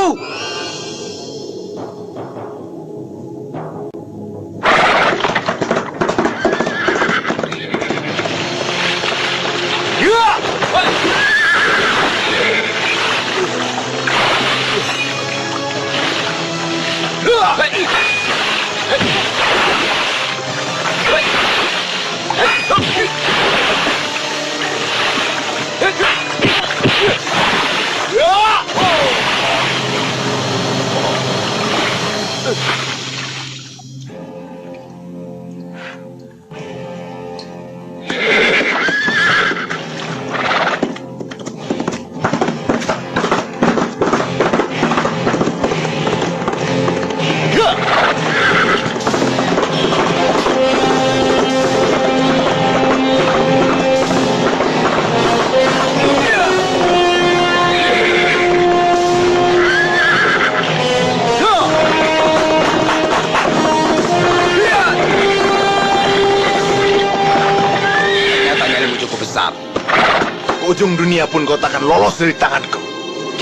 Ujung dunia pun kau takkan lolos dari tanganku.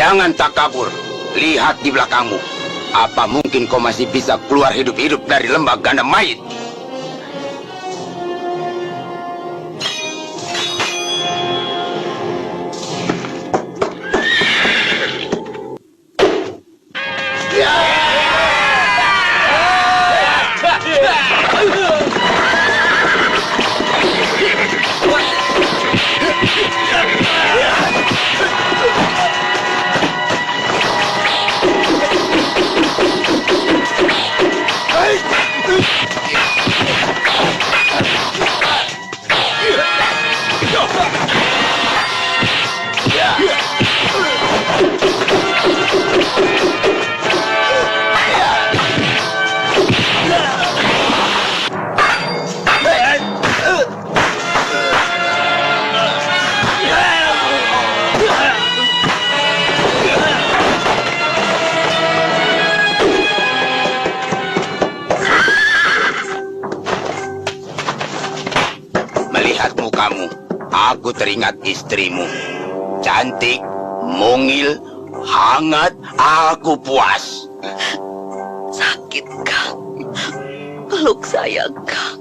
Jangan takabur. Lihat di belakangmu. Apa mungkin kau masih bisa keluar hidup-hidup dari lembah Ganda Mayit? Aku teringat istrimu. Cantik, mungil, hangat, aku puas. Sakit, Kang. Peluk saya, Kang.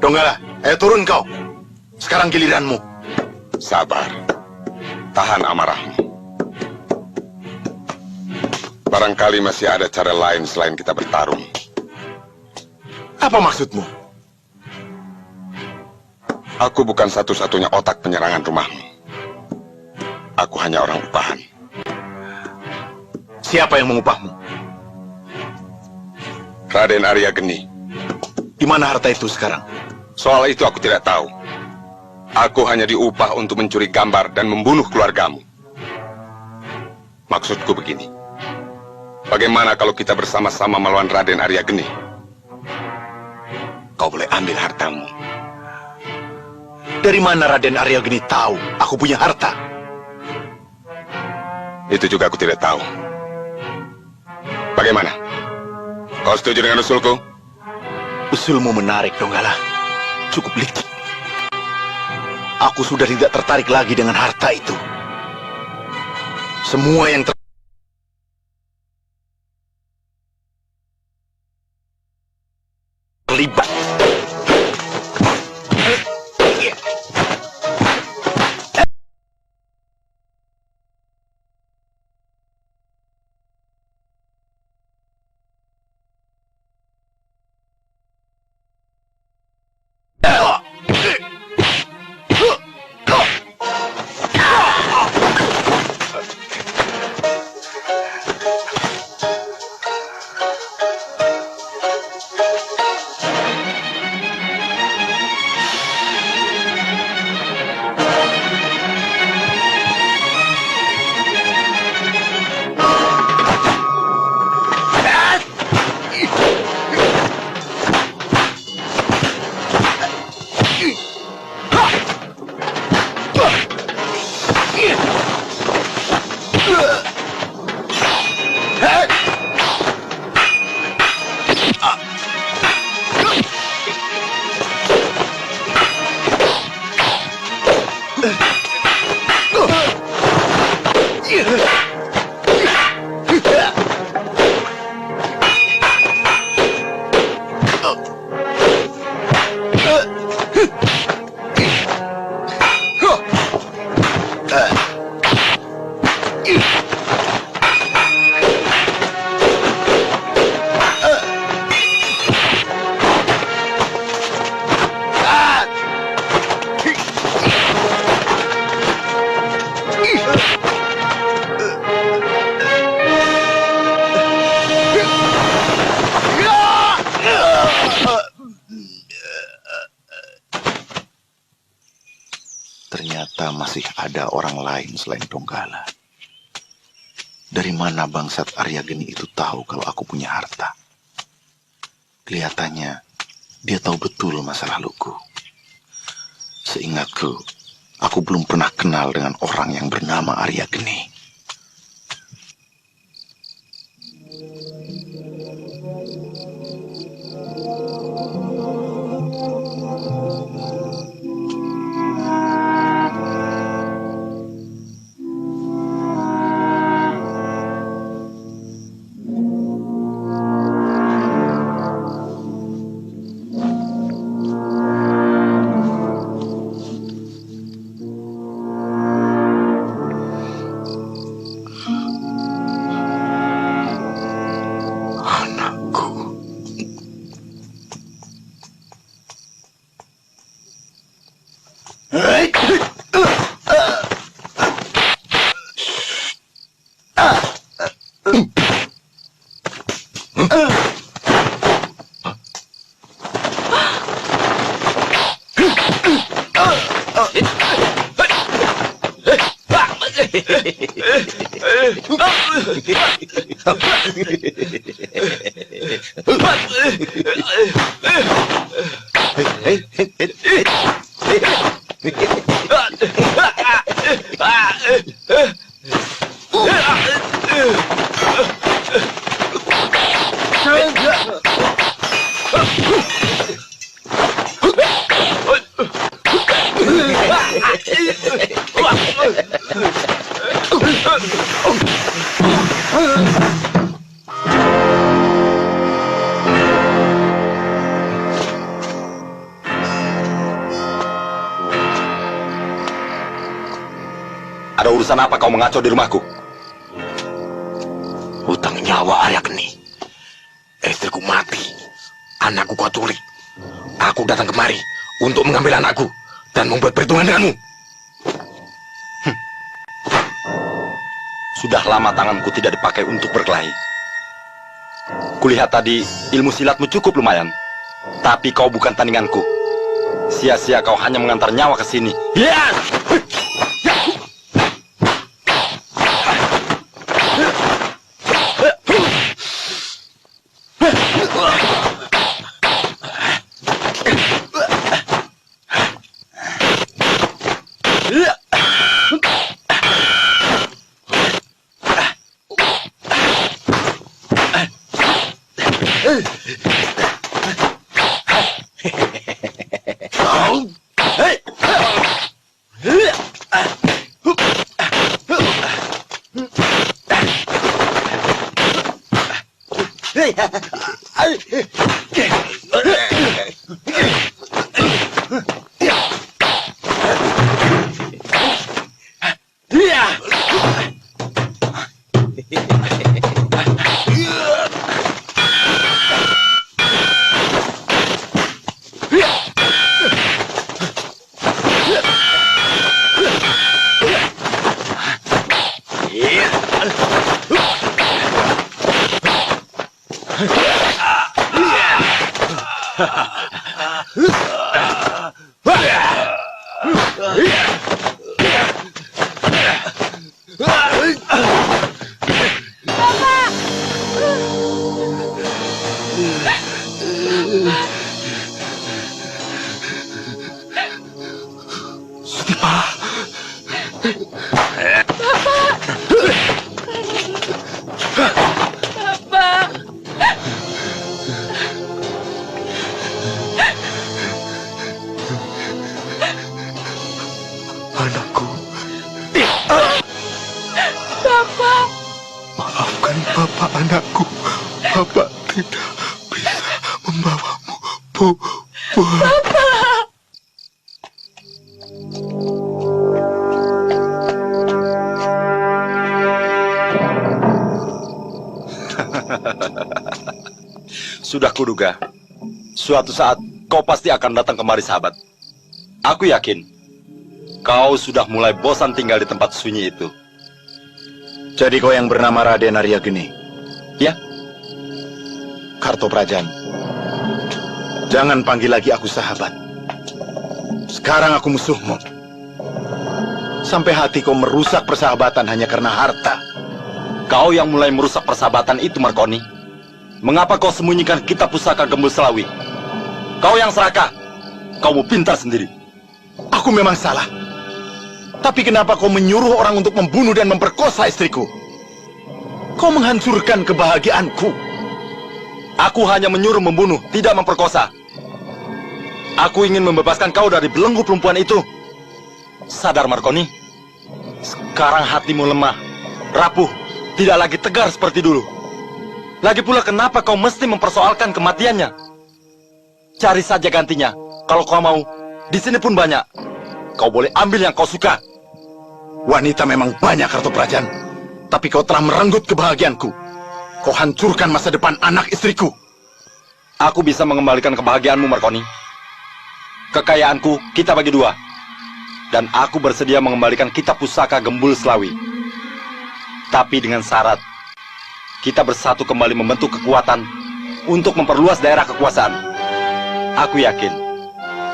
Donggala, ayo turun kau. Sekarang giliranmu. Sabar. Tahan amarahmu. Barangkali masih ada cara lain selain kita bertarung. Apa maksudmu? Aku bukan satu-satunya otak penyerangan rumahmu. Aku hanya orang upahan. Siapa yang mengupahmu? Raden Arya Geni. Di mana harta itu sekarang? Soal itu aku tidak tahu. Aku hanya diupah untuk mencuri gambar dan membunuh keluargamu. Maksudku begini. Bagaimana kalau kita bersama-sama melawan Raden Arya Geni? Kau boleh ambil hartamu. Dari mana Raden Arya Geni tahu aku punya harta? Itu juga aku tidak tahu. Bagaimana? Kau setuju dengan usulku? Usulmu menarik, Donggala. Cukup licik. Aku sudah tidak tertarik lagi dengan harta itu. Semua yang terlibat. Ternyata masih ada orang lain selain Donggala. Dari mana bangsat Arya Geni itu tahu kalau aku punya harta? Kelihatannya dia tahu betul masa laluku. Seingatku, aku belum pernah kenal dengan orang yang bernama Arya Geni. Ada urusan apa kau mengacau di rumahku? Hutang nyawa Arya Geni. Istriku mati. Anakku kau culik. Aku datang kemari untuk mengambil anakku dan membuat perhitungan denganmu. Sudah lama tanganku tidak dipakai untuk berkelahi. Kulihat tadi ilmu silatmu cukup lumayan. Tapi kau bukan tandinganku. Sia-sia kau hanya mengantar nyawa ke sini. Yes! Anakku. Bapak. Maafkan Bapak, anakku. Bapak tidak bisa membawamu pulang. Bapak. Sudah kuduga. Suatu saat kau pasti akan datang kemari, sahabat. Aku yakin kau sudah mulai bosan tinggal di tempat sunyi itu. Jadi kau yang bernama Raden Arya Geni? Ya. Kartoprajan, jangan panggil lagi aku sahabat. Sekarang aku musuhmu. Sampai hati kau merusak persahabatan hanya karena harta. Kau yang mulai merusak persahabatan itu, Markoni. Mengapa kau sembunyikan kitab pusaka Gembul Selawi? Kau yang serakah. Kau mau pintar sendiri. Aku memang salah. Tapi kenapa kau menyuruh orang untuk membunuh dan memperkosa istriku? Kau menghancurkan kebahagiaanku. Aku hanya menyuruh membunuh, tidak memperkosa. Aku ingin membebaskan kau dari belenggu perempuan itu. Sadar, Markoni. Sekarang hatimu lemah, rapuh, tidak lagi tegar seperti dulu. Lagi pula kenapa kau mesti mempersoalkan kematiannya? Cari saja gantinya. Kalau kau mau, di sini pun banyak. Kau boleh ambil yang kau suka. Wanita memang banyak, Kartoprajan. Tapi kau telah merenggut kebahagiaanku. Kau hancurkan masa depan anak istriku. Aku bisa mengembalikan kebahagiaanmu, Markoni. Kekayaanku kita bagi dua. Dan aku bersedia mengembalikan kitab pusaka Gembul Selawi. Tapi dengan syarat, kita bersatu kembali membentuk kekuatan untuk memperluas daerah kekuasaan. Aku yakin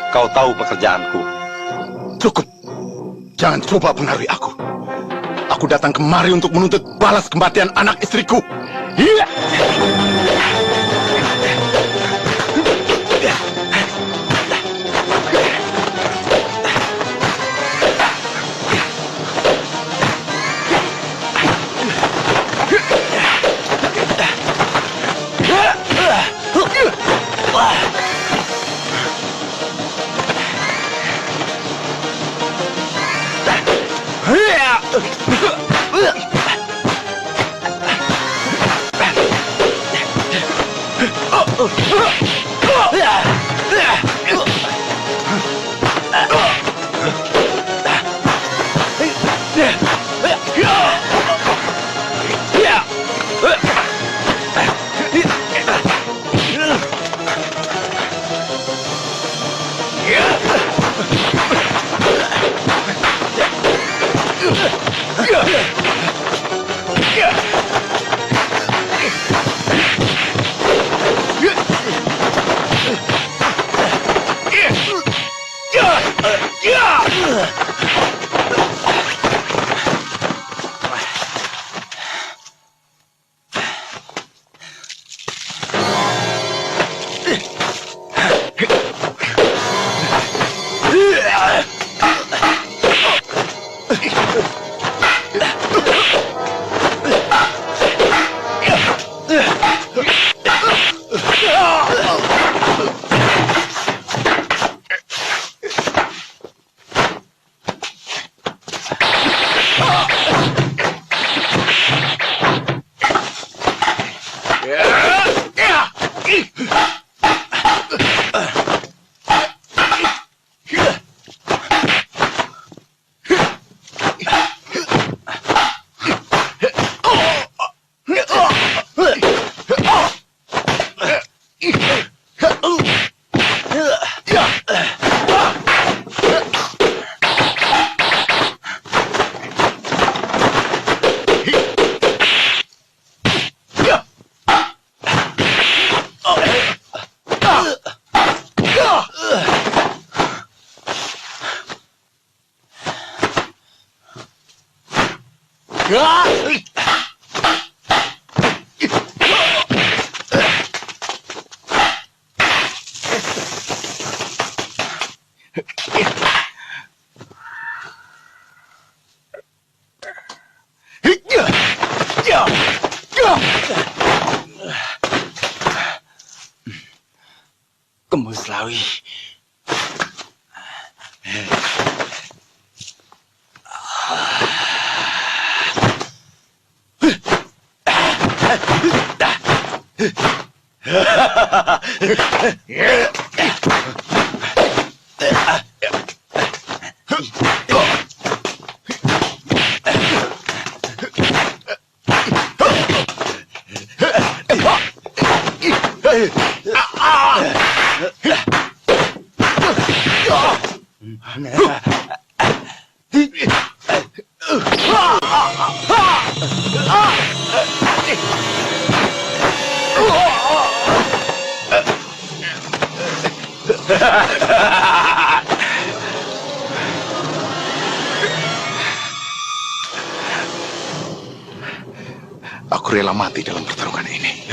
kau tahu pekerjaanku. Cukup. Jangan coba pengaruhi aku. Aku datang kemari untuk menuntut balas kematian anak istriku. Iya. Yeah. Kembul Selawi. Aku rela mati dalam pertarungan ini.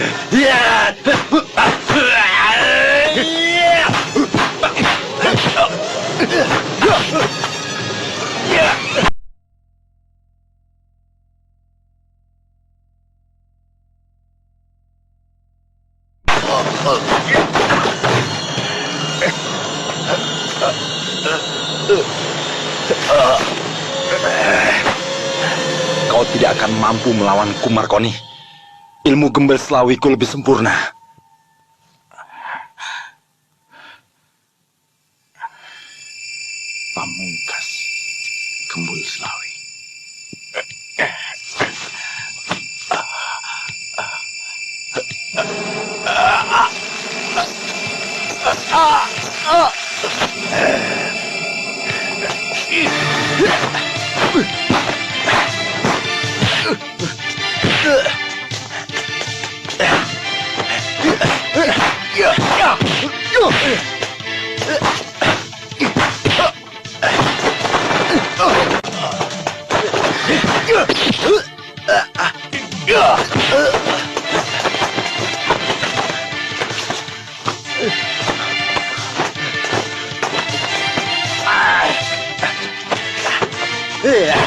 Kau tidak akan mampu melawanku, Markoni. Ilmu Gembel Selawiku lebih sempurna. Pamungkas Gembul Selawi. Yeah.